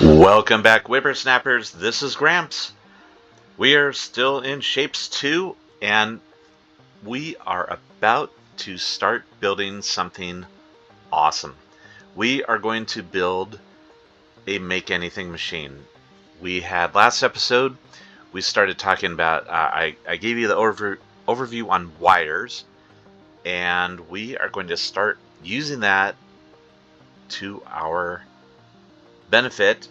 Welcome back, whippersnappers. This is Gramps. We are still in Shapez2, and we are about to start building something awesome. We are going to build a make anything machine. We had last episode, we started talking about, I gave you the overview on wires, and we are going to start using that to our benefit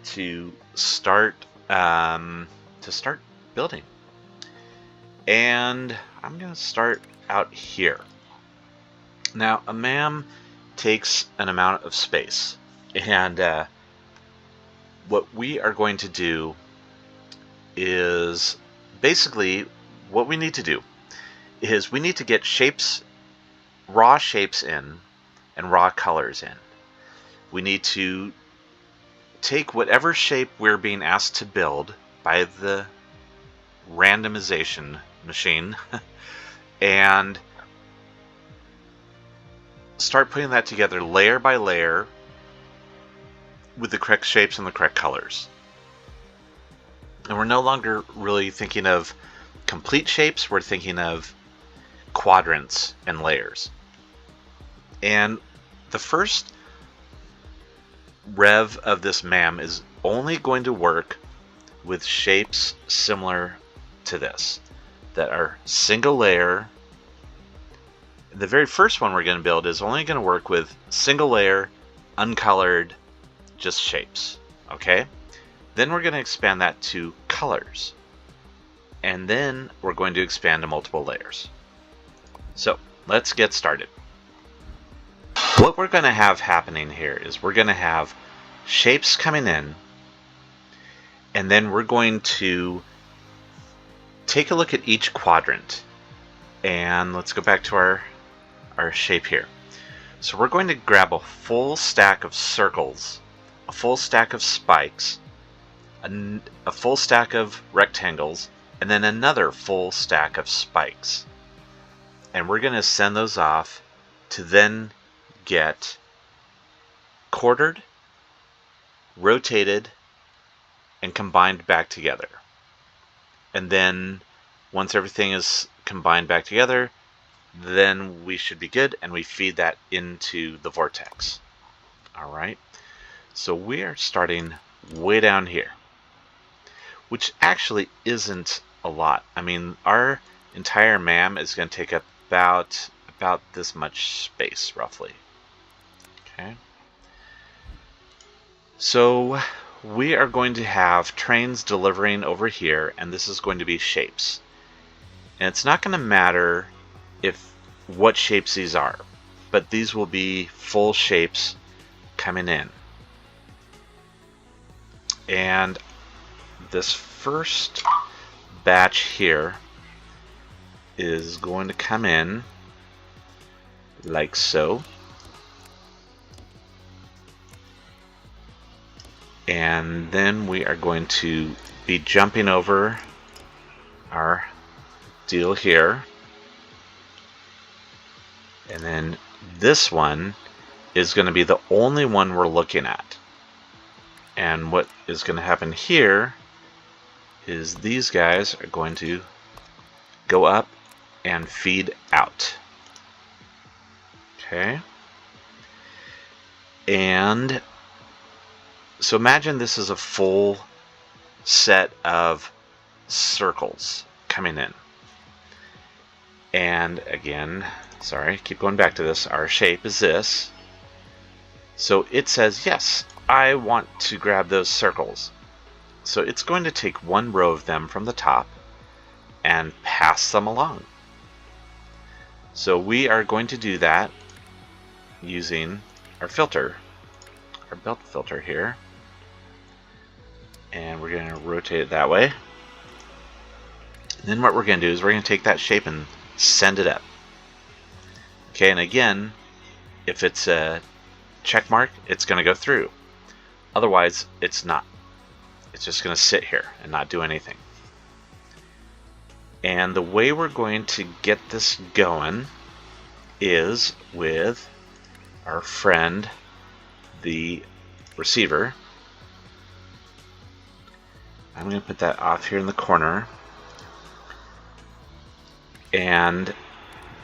to start building. And I'm going to start out here. Now, a M.A.M takes an amount of space, and what we are going to do is basically what we need to do is we need to get shapes, raw shapes in, and raw colors in. We need to take whatever shape we're being asked to build by the randomization machine and start putting that together layer by layer with the correct shapes and the correct colors. And we're no longer really thinking of complete shapes, we're thinking of quadrants and layers. And the first rev of this M.A.M is only going to work with shapes similar to this that are single layer. The very first one we're going to build is only going to work with single layer, uncolored, just shapes. Okay? Then we're going to expand that to colors. And then we're going to expand to multiple layers. So let's get started. What we're going to have happening here is we're going to have shapes coming in, and then we're going to take a look at each quadrant. And let's go back to our shape here. So we're going to grab a full stack of circles, a full stack of spikes, a full stack of rectangles, and then another full stack of spikes. And we're going to send those off to then get quartered, rotated, and combined back together. And then once everything is combined back together, then we should be good, and we feed that into the vortex. Alright, so we are starting way down here, which actually isn't a lot. I mean, our entire M.A.M is going to take up about this much space, roughly. Okay. So we are going to have trains delivering over here, and this is going to be shapes. And it's not going to matter what shapes these are, but these will be full shapes coming in. And this first batch here is going to come in like so. And then we are going to be jumping over our deal here. And then this one is going to be the only one we're looking at. And what is going to happen here is these guys are going to go up and feed out. Okay. And so imagine this is a full set of circles coming in. And again, sorry, keep going back to this. Our shape is this. So it says, yes, I want to grab those circles. So it's going to take one row of them from the top and pass them along. So we are going to do that using our filter, our belt filter here. And we're going to rotate it that way. And then what we're going to do is we're going to take that shape and send it up. Okay, and again, if it's a check mark, it's going to go through. Otherwise, it's not. It's just going to sit here and not do anything. And the way we're going to get this going is with our friend, the receiver. I'm going to put that off here in the corner and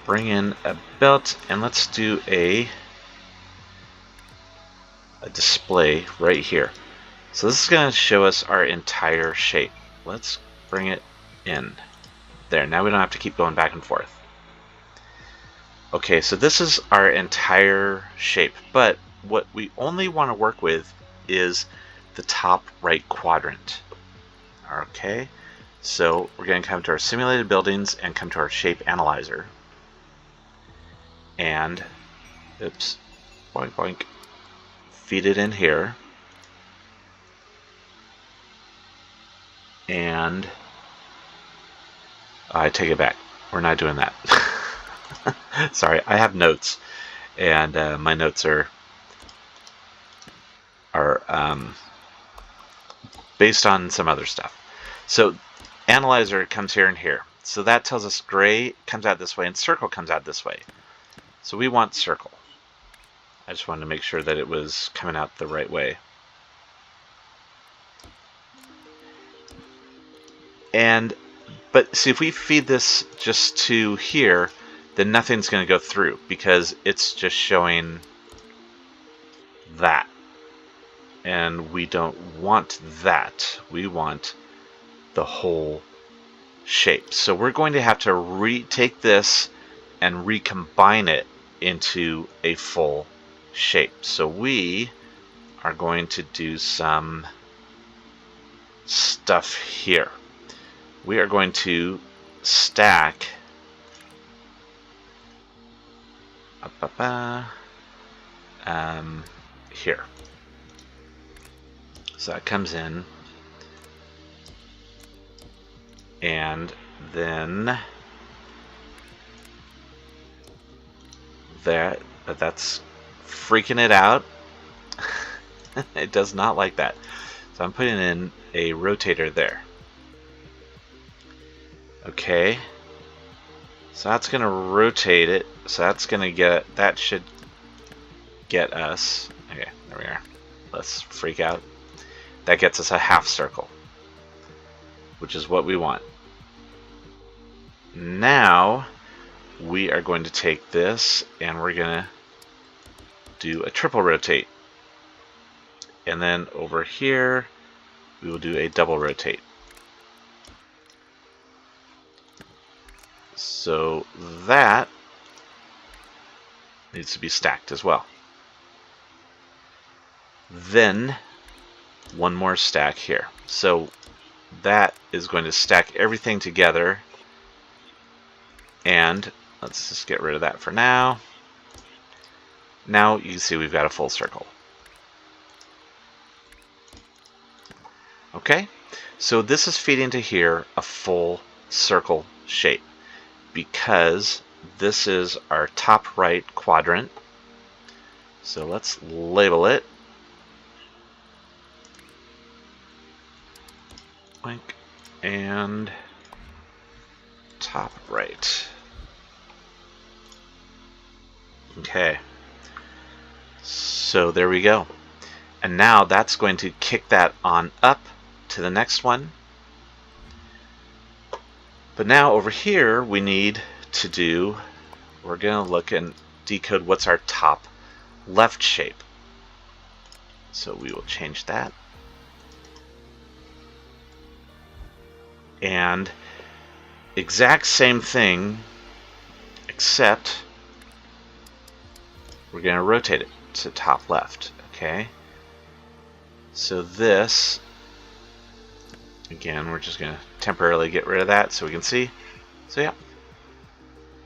bring in a belt, and let's do a display right here. So this is going to show us our entire shape. Let's bring it in. There, now we don't have to keep going back and forth. Okay, so this is our entire shape, but what we only want to work with is the top right quadrant. Okay, so we're going to come to our simulated buildings and come to our shape analyzer. And, oops, boink boink, feed it in here. And I take it back. We're not doing that. Sorry, I have notes, and my notes are based on some other stuff. So analyzer comes here and here. So that tells us gray comes out this way and circle comes out this way. So we want circle. I just wanted to make sure that it was coming out the right way. But see, if we feed this just to here, then nothing's going to go through because it's just showing that. And we don't want that. We want the whole shape. So we're going to have to take this and recombine it into a full shape. So we are going to do some stuff here. We are going to stack here. So that comes in, and then that's freaking it out. It does not like that. So I'm putting in a rotator there. Okay, so that's going to rotate it. So that's going to that should get us, okay, there we are. Let's freak out. That gets us a half circle, which is what we want. Now we are going to take this and we're going to do a triple rotate. And then over here, we will do a double rotate. So that needs to be stacked as well. Then one more stack here. So that is going to stack everything together. And let's just get rid of that for now. Now you can see we've got a full circle. Okay, so this is feeding to here a full circle shape because this is our top right quadrant. So let's label it. And top right. Okay, so there we go. And now that's going to kick that on up to the next one. But now over here we need to do, we're going to look and decode what's our top left shape. So we will change that. And exact same thing, except we're going to rotate it to top left. Okay, so this, again, we're just going to temporarily get rid of that so we can see. So yeah,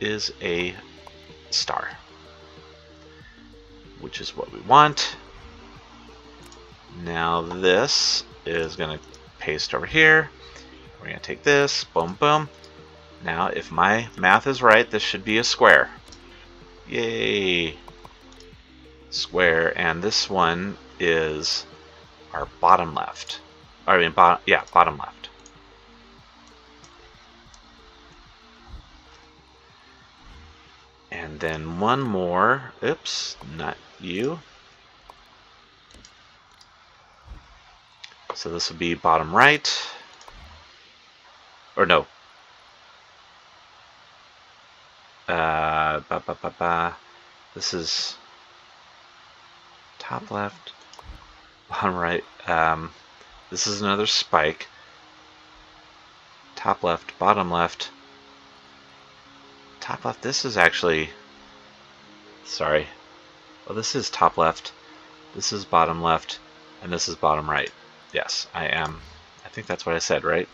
is a star, which is what we want. Now this is going to paste over here. We're going to take this, boom, boom. Now, if my math is right, this should be a square. Yay! Square, and this one is our bottom left. Bottom left. And then one more. Oops, not you. So this will be bottom right. Or no. This is top left, bottom right. This is another spike. Top left, bottom left. Top left, this is actually, sorry. Well, this is top left, this is bottom left, and this is bottom right. Yes, I think that's what I said, right?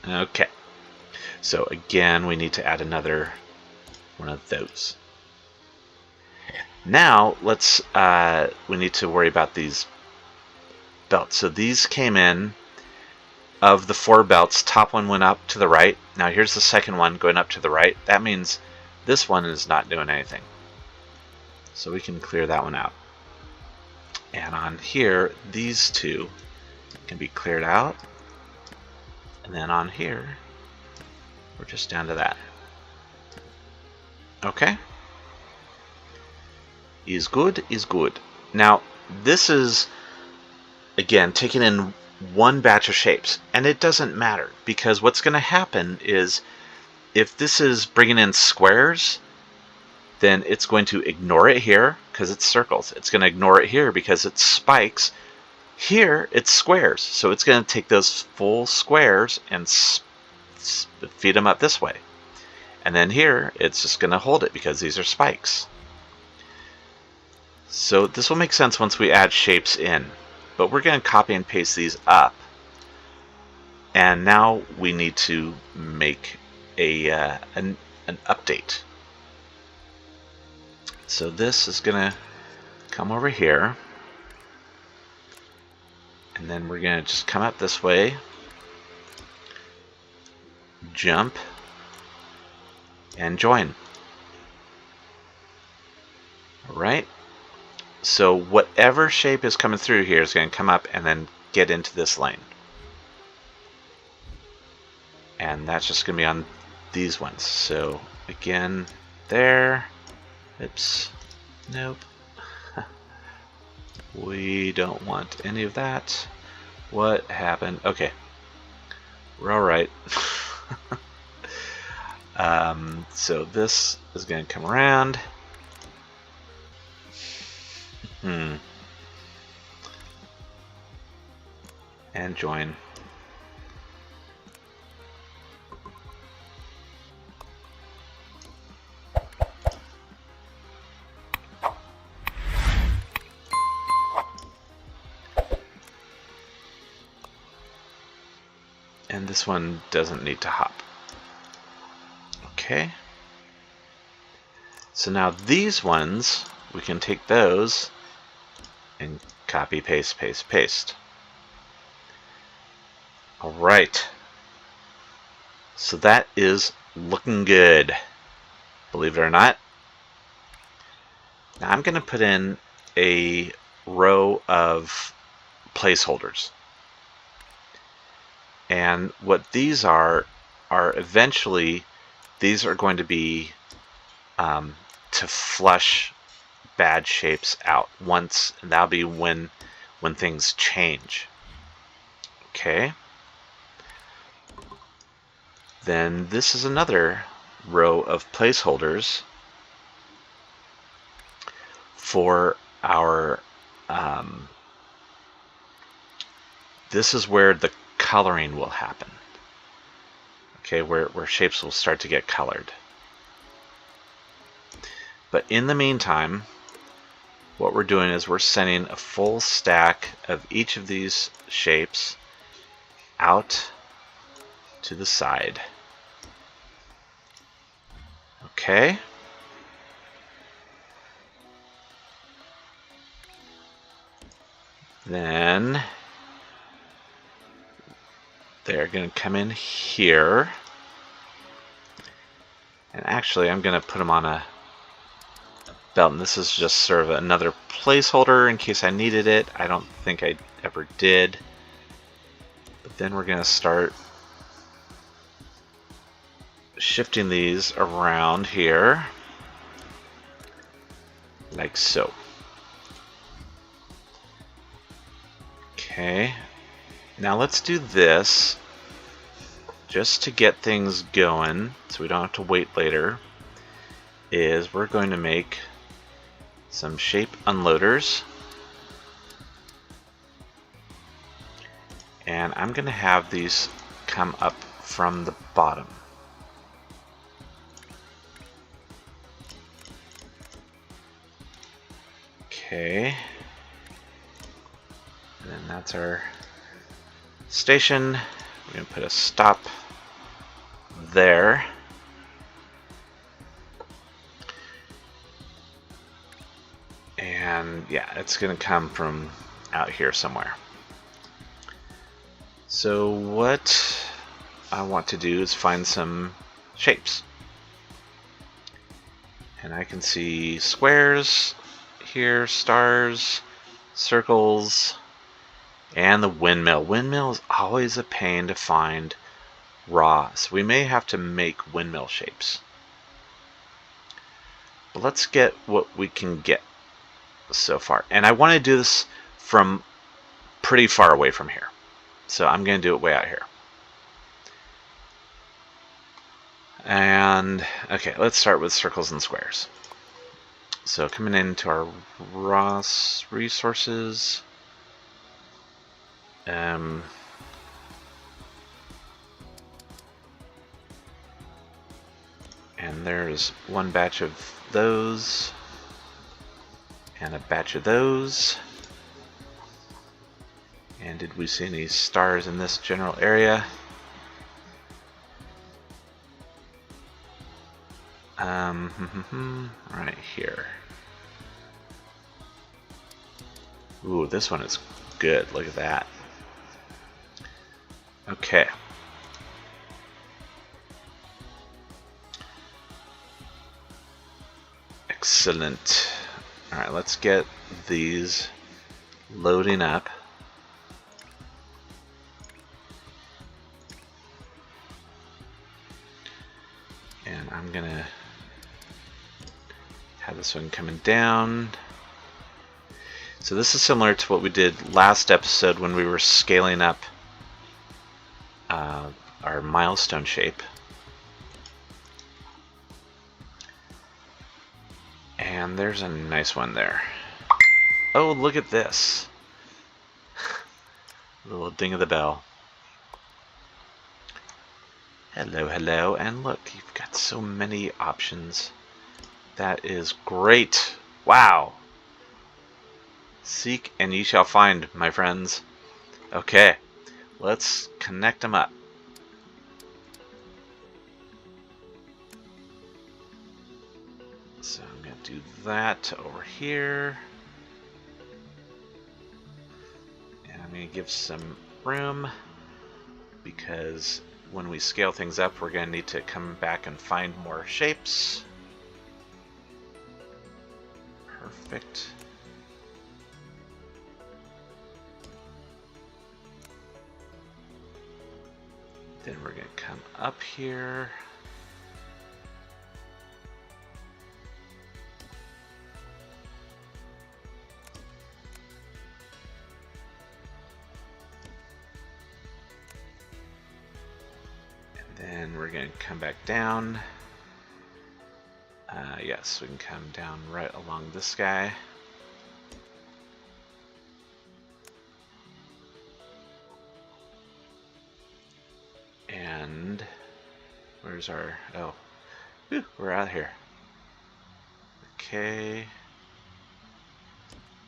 Okay. So again, we need to add another one of those. Now, we need to worry about these belts. So these came in. Of the 4 belts, top one went up to the right. Now here's the second one going up to the right. That means this one is not doing anything. So we can clear that one out. And on here, these 2 can be cleared out. And then on here, we're just down to that. Okay? Is good, is good. Now, this is, again, taking in one batch of shapes, and it doesn't matter, because what's going to happen is if this is bringing in squares, then it's going to ignore it here because it's circles. It's going to ignore it here because it's spikes. Here it's squares, so it's going to take those full squares and feed them up this way. And then here it's just going to hold it because these are spikes. So this will make sense once we add shapes in. But we're going to copy and paste these up. And now we need to make an update. So this is going to come over here. And then we're going to just come up this way. Jump. And join. Alright. So whatever shape is coming through here is going to come up and then get into this lane. And that's just going to be on these ones. So again, there. Oops. Nope. We don't want any of that. What happened? Okay. We're alright. So this is going to come around. And join. And this one doesn't need to hop. Okay. So now these ones, we can take those and copy, paste, paste, paste. Alright. So that is looking good, believe it or not. Now I'm going to put in a row of placeholders. And what these are eventually, these are going to be to flush bad shapes out once, and that'll be when things change. Okay. Then this is another row of placeholders for our this is where the coloring will happen. Okay, where shapes will start to get colored. But in the meantime, what we're doing is we're sending a full stack of each of these shapes out to the side. Okay. Then they're going to come in here. And actually, I'm going to put them on a belt. And this is just sort of another placeholder in case I needed it. I don't think I ever did. But then we're going to start shifting these around here. Like so. Okay, now let's do this just to get things going so we don't have to wait later. We're going to make some shape unloaders, and I'm going to have these come up from the bottom. Okay, and then that's our station. We're going to put a stop there. And yeah, it's going to come from out here somewhere. So what I want to do is find some shapes. And I can see squares here, stars, circles, and the windmill. Windmill is always a pain to find raw, so we may have to make windmill shapes. But let's get what we can get so far. And I want to do this from pretty far away from here. So I'm going to do it way out here. And okay, let's start with circles and squares. So coming into our raw resources, and there's one batch of those and a batch of those. And did we see any stars in this general area? Right here. Ooh, this one is good. Look at that. Okay. Excellent. Alright, let's get these loading up. And I'm gonna have this one coming down. So this is similar to what we did last episode when we were scaling up our milestone shape. And there's a nice one there. Oh, look at this. Little ding of the bell. Hello, hello, and look, you've got so many options. That is great. Wow. Seek and ye shall find, my friends. Okay, let's connect them up. So I'm going to do that over here. And I'm going to give some room because when we scale things up, we're going to need to come back and find more shapes. Perfect. Then we're going to come up here. And then we're going to come back down. Yes, we can come down right along this guy. And where's our, oh, whew, we're out here. Okay.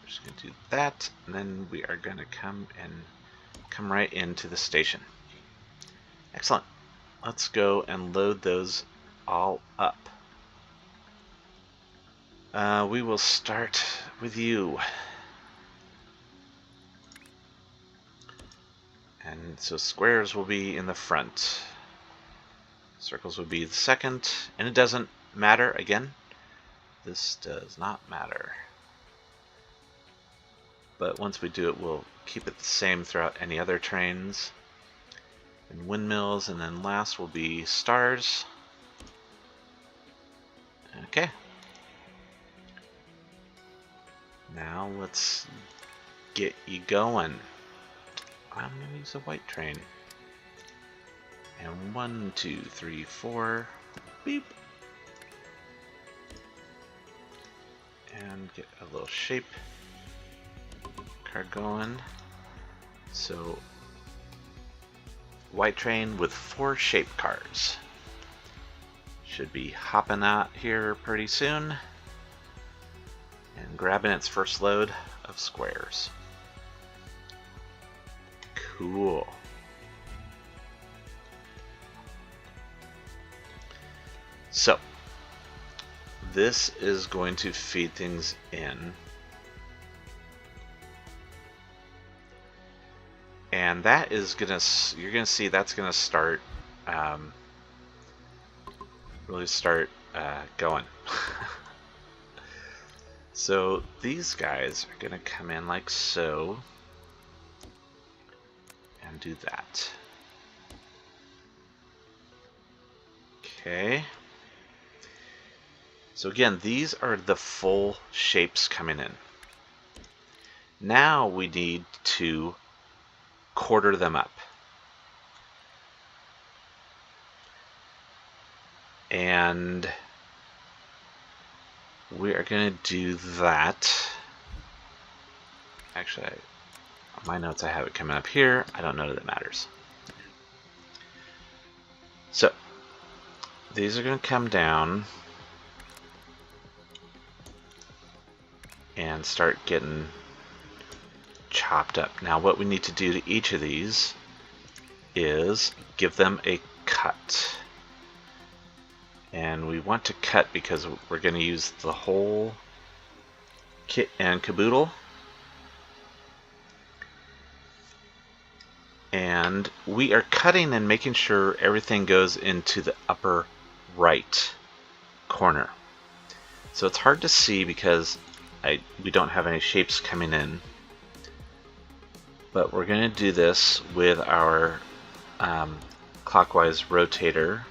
We're just going to do that, and then we are going to come right into the station. Excellent. Let's go and load those all up. We will start with you. And so squares will be in the front. Circles will be the second. And it doesn't matter, again. This does not matter. But once we do it, we'll keep it the same throughout any other trains. And windmills, and then last will be stars. Okay. Now let's get you going. I'm going to use a white train. And 1, 2, 3, 4. Beep. And get a little shape car going. So, white train with 4 shape cars. Should be hopping out here pretty soon and grabbing its first load of squares. Cool. So, this is going to feed things in. And that is gonna, you're gonna see that's gonna start, really start going. So these guys are gonna come in like so, and do that. Okay. So again, these are the full shapes coming in. Now we need to quarter them up. And we are going to do that. Actually, on my notes I have it coming up here. I don't know that it matters. So, these are going to come down and start getting chopped up. Now what we need to do to each of these is give them a cut. And we want to cut because we're going to use the whole kit and caboodle. And we are cutting and making sure everything goes into the upper right corner. So it's hard to see because we don't have any shapes coming in. But we're going to do this with our clockwise rotator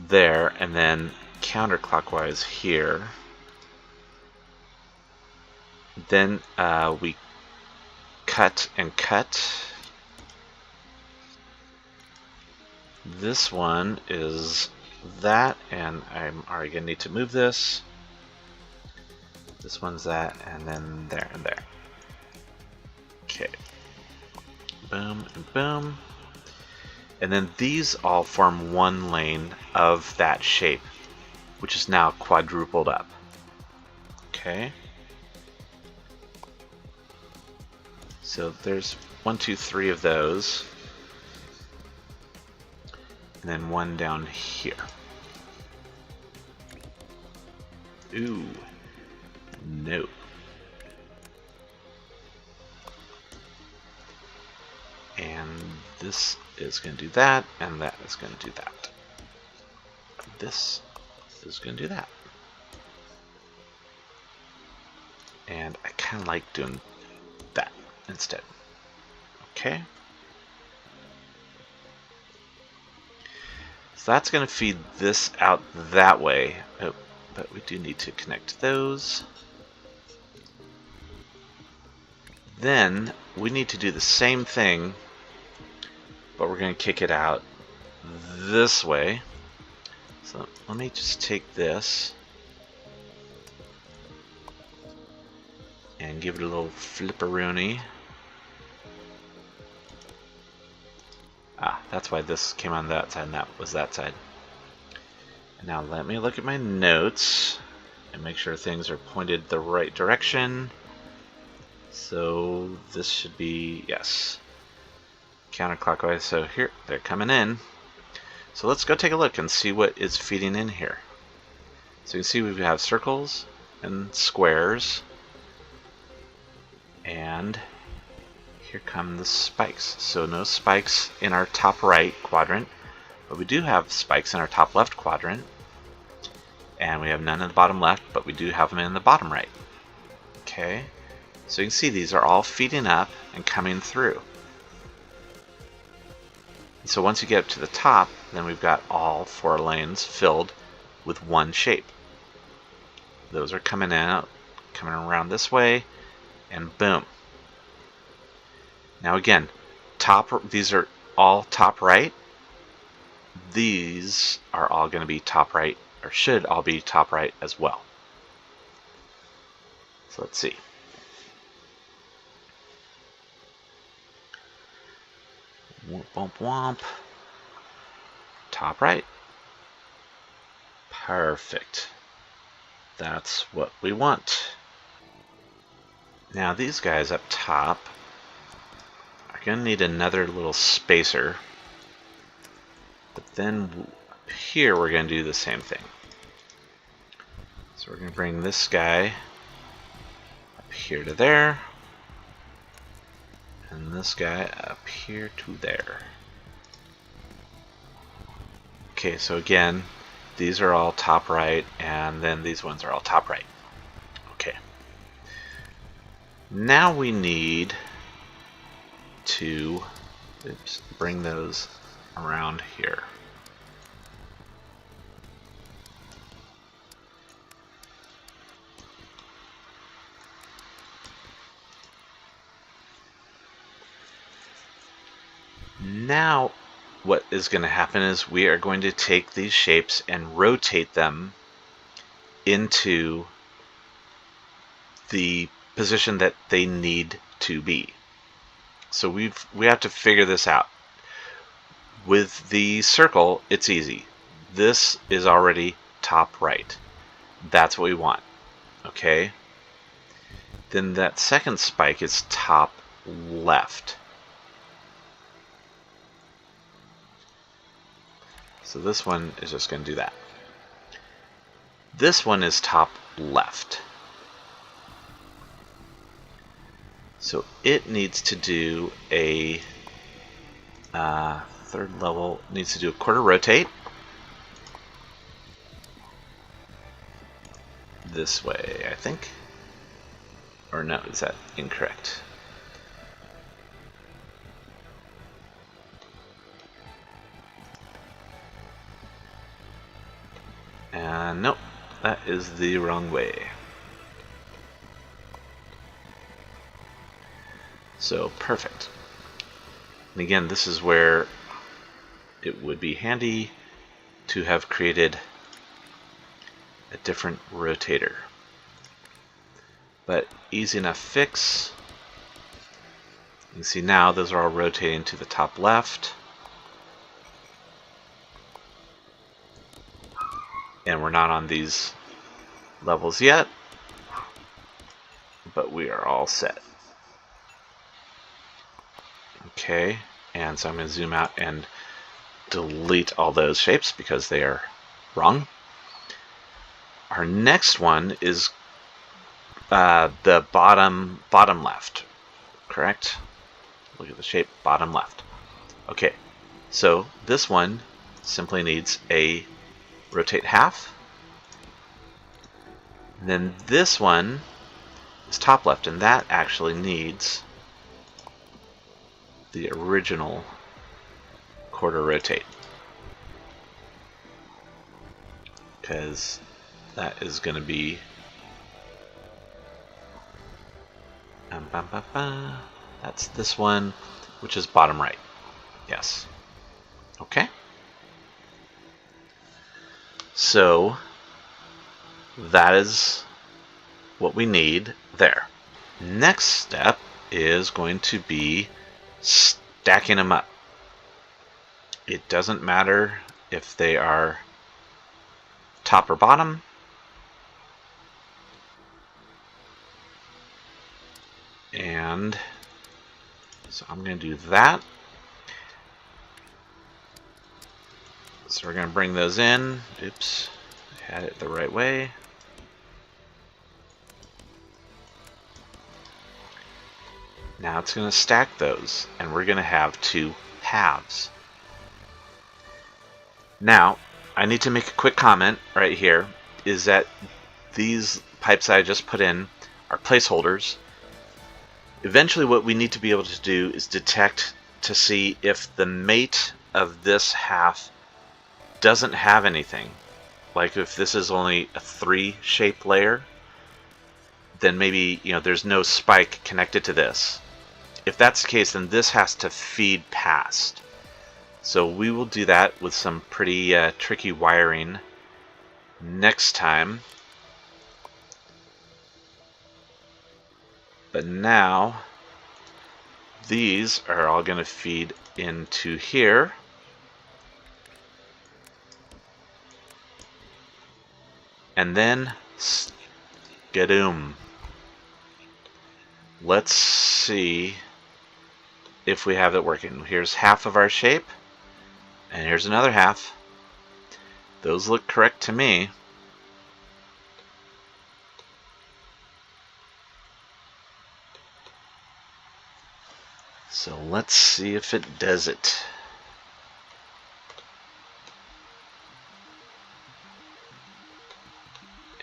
there, and then counterclockwise here. Then we cut and cut. This one is that, and I'm already going to need to move this. This one's that, and then there and there. Okay. Boom and boom. And then these all form one lane of that shape, which is now quadrupled up. Okay. So there's 1, 2, 3 of those. And then one down here. Ooh. No. And this is going to do that, and that is going to do that. This is going to do that. And I kind of like doing that instead. Okay. So that's going to feed this out that way. Oh, but we do need to connect those. Then we need to do the same thing, but we're going to kick it out this way. So let me just take this and give it a little flipperoonie. Ah, that's why this came on that side and that was that side. And now let me look at my notes and make sure things are pointed the right direction. So this should be, yes, counterclockwise. So here, they're coming in. So let's go take a look and see what is feeding in here. So you can see we have circles and squares. And here come the spikes. So no spikes in our top right quadrant, but we do have spikes in our top left quadrant. And we have none in the bottom left, but we do have them in the bottom right. Okay. So you can see these are all feeding up and coming through. And so once you get up to the top, then we've got all 4 lanes filled with one shape. Those are coming out, coming around this way, and boom. Now again, these are all top right. These are all going to be top right, or should all be top right as well. So let's see. Womp womp womp. Top right. Perfect. That's what we want. Now these guys up top are going to need another little spacer. But then up here we're going to do the same thing. So we're going to bring this guy up here to there. And this guy up here to there. Okay, so again, these are all top right, and then these ones are all top right. Okay. Now we need to bring those around here. Now what is going to happen is we are going to take these shapes and rotate them into the position that they need to be. So we have to figure this out. With the circle, it's easy. This is already top right. That's what we want. Okay? Then that second spike is top left. So this one is just going to do that. This one is top left. So it needs to do a third level, needs to do a quarter rotate. This way, I think. Or no, is that incorrect? Nope, that is the wrong way. So, perfect. And again, this is where it would be handy to have created a different rotator. But easy enough fix. You can see now those are all rotating to the top left. And we're not on these levels yet, but we are all set. Okay, and so I'm going to zoom out and delete all those shapes because they are wrong. Our next one is the bottom left, correct? Look at the shape, bottom left. Okay, so this one simply needs a rotate half. And then this one is top left, and that actually needs the original quarter rotate, because that is going to be that's this one, which is bottom right. Yes. Okay. So that is what we need there. Next step is going to be stacking them up. It doesn't matter if they are top or bottom. And so I'm going to do that. So we're going to bring those in. Oops, I had it the right way. Now it's going to stack those, and we're going to have two halves. Now, I need to make a quick comment right here, is that these pipes that I just put in are placeholders. Eventually what we need to be able to do is detect to see if the mate of this half doesn't have anything. Like if this is only a 3 shape layer, then maybe there's no spike connected to this. if that's the case, then this has to feed past. So we will do that with some pretty tricky wiring next time. But now, these are all going to feed into here. And then, skadoom. Let's see if we have it working. Here's half of our shape, and here's another half. Those look correct to me. So let's see if it does it.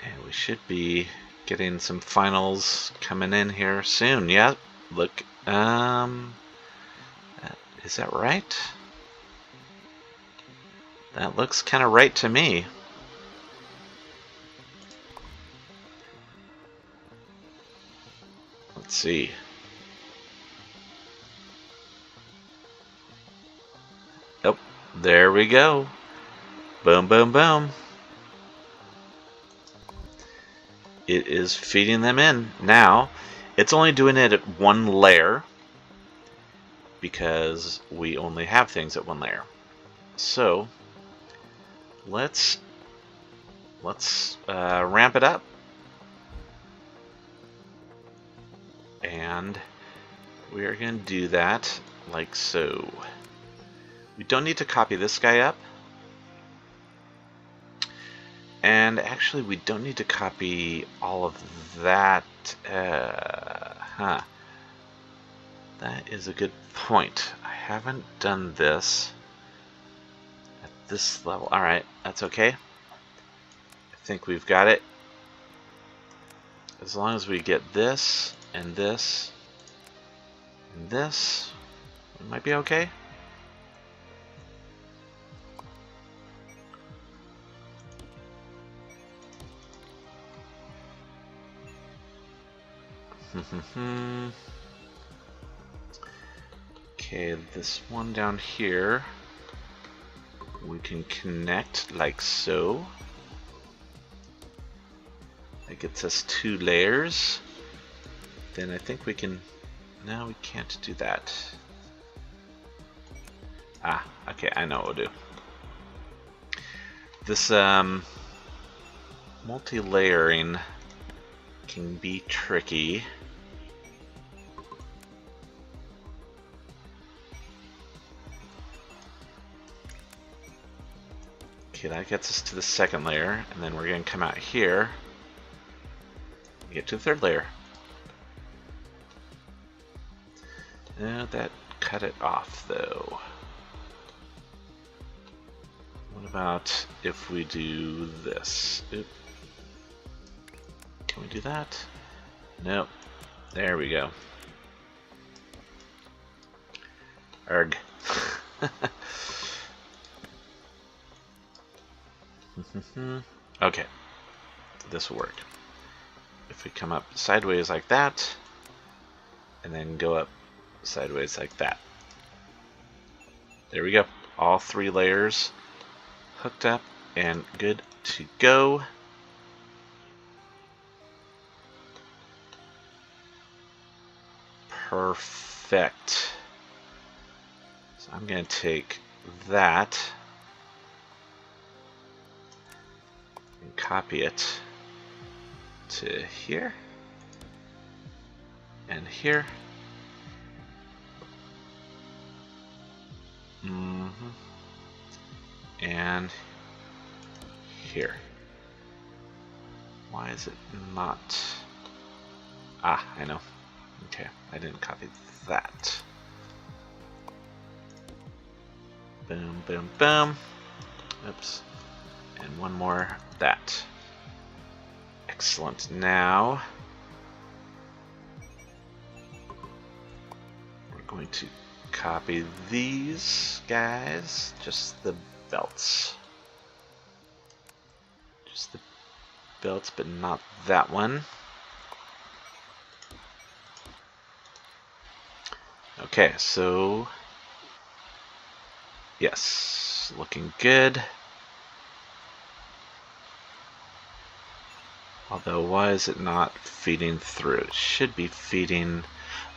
And we should be getting some finals coming in here soon. Yeah, look, is that right? That looks kind of right to me. Let's see. Oh, there we go. Boom, boom, boom. It is feeding them in. Now, it's only doing it at one layer because we only have things at one layer. So, let's ramp it up. And we are going to do that like so. We don't need to copy this guy up. And actually, we don't need to copy all of that. That is a good point. I haven't done this at this level. Alright, that's okay. I think we've got it. As long as we get this, and this, and this, we might be okay. Okay, this one down here we can connect like so. That gets us 2 layers. Then I think we can... No, we can't do that. Ah, okay, I know what we'll do. This multi-layering can be tricky. Okay, that gets us to the second layer, and then we're going to come out here and get to the third layer. No, that cut it off though. What about if we do this? Oop. Can we do that? Nope. There we go. Arg. Okay. This will work. If we come up sideways like that, and then go up sideways like that. There we go. All 3 layers hooked up and good to go. Perfect. So I'm going to take that and copy it to here and here. And here. Why is it not? Ah, I know. Okay, I didn't copy that. Boom, boom, boom. Oops. And one more that. Excellent. Now we're going to copy these guys, just the belts. Just the belts, but not that one. Okay, so yes, looking good. Although, why is it not feeding through? It should be feeding.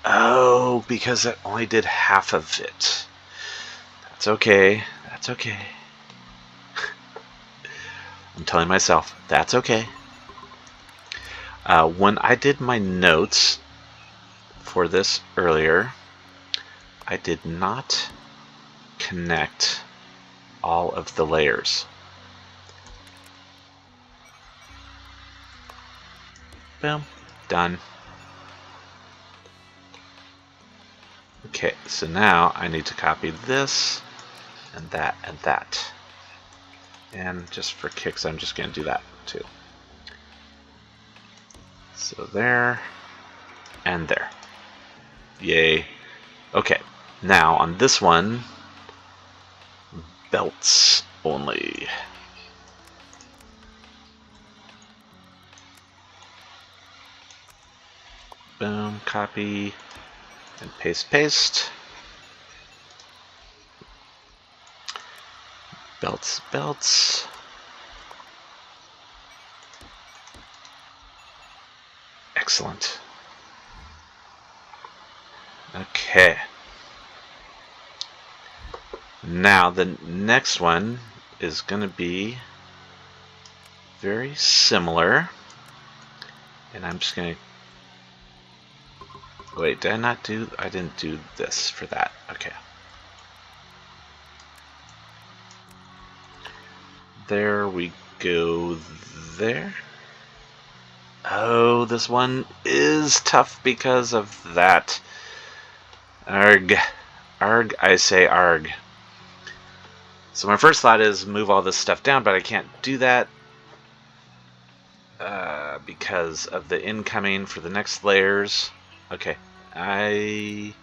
Oh, because it only did half of it. That's okay. That's okay. I'm telling myself, that's okay. When I did my notes for this earlier, I did not connect all of the layers. Boom. Done. Okay, so now I need to copy this and that and that. And just for kicks, I'm just going to do that too. So there and there. Yay. Okay, now on this one, belts only. Boom, copy, and paste, paste. Belts, belts. Excellent. Okay. Now the next one is going to be very similar. And I'm just going to... Wait, did I not do... I didn't do this for that. Okay. There we go there. Oh, this one is tough because of that. Arg. Arg, I say arg. So my first thought is move all this stuff down, but I can't do that because of the incoming for the next layers. Okay, I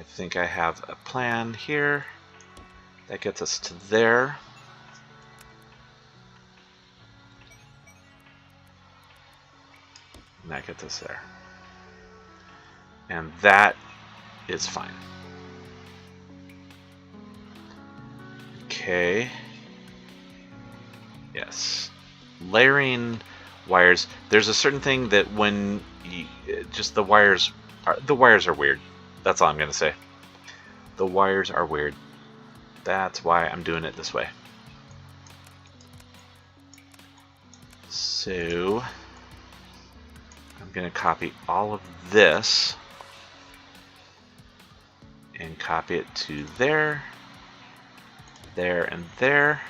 think I have a plan here that gets us to there. And that gets us there. And that is fine. Okay. Yes. Layering wires. There's a certain thing that when you, just the wires are weird. That's all I'm gonna say. The wires are weird. That's why I'm doing it this way. So I'm gonna copy all of this and copy it to there, there, and there.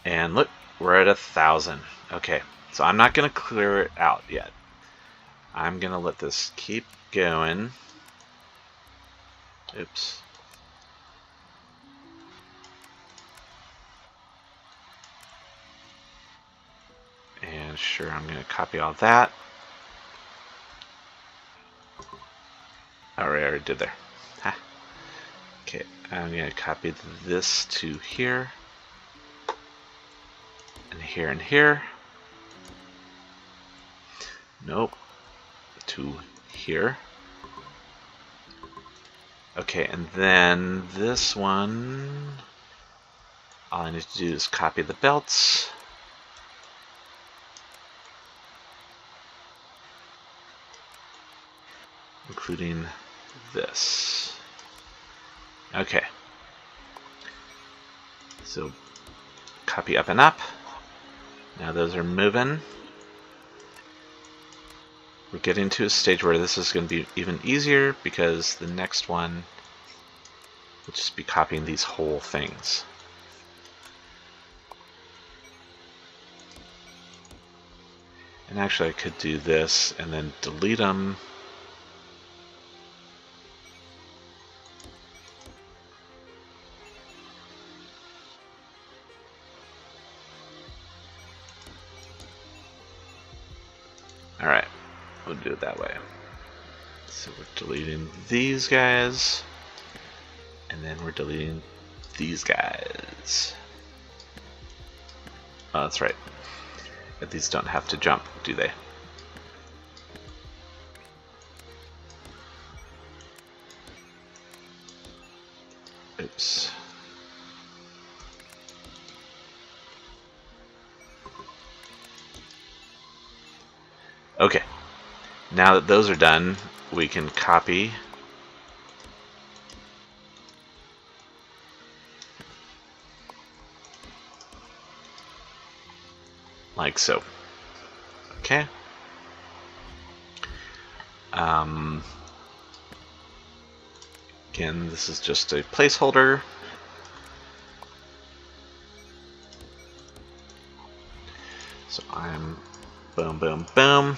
And look, we're at 1,000. Okay, so I'm not going to clear it out yet. I'm going to let this keep going. Oops. And sure, I'm going to copy all that. Alright, I already did there. Ha. Okay, I'm going to copy this to here. And here and here. Nope. To here. Okay, and then this one, all I need to do is copy the belts. Including this. Okay. So copy up and up. Now those are moving. We're getting to a stage where this is going to be even easier because the next one will just be copying these whole things. And actually I could do this and then delete them. Alright, we'll do it that way. So we're deleting these guys, and then we're deleting these guys. Oh, that's right. These don't have to jump, do they? Oops. Okay. Now that those are done, we can copy. Like so. Okay. Again, this is just a placeholder. So I'm boom, boom, boom.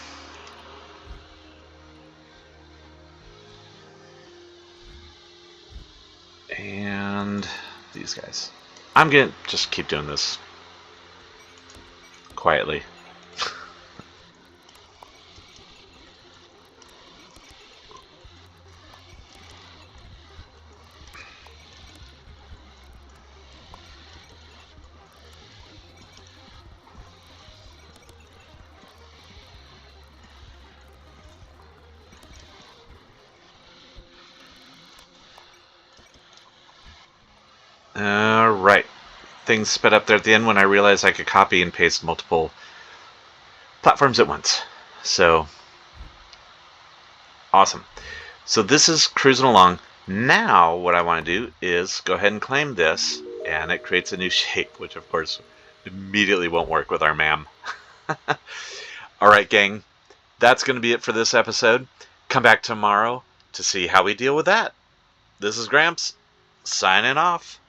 And these guys. I'm gonna just keep doing this quietly. Alright. Things sped up there at the end when I realized I could copy and paste multiple platforms at once. So, awesome. So this is cruising along. Now what I want to do is go ahead and claim this, and it creates a new shape, which of course immediately won't work with our M.A.M. Alright, gang. That's going to be it for this episode. Come back tomorrow to see how we deal with that. This is Gramps, signing off.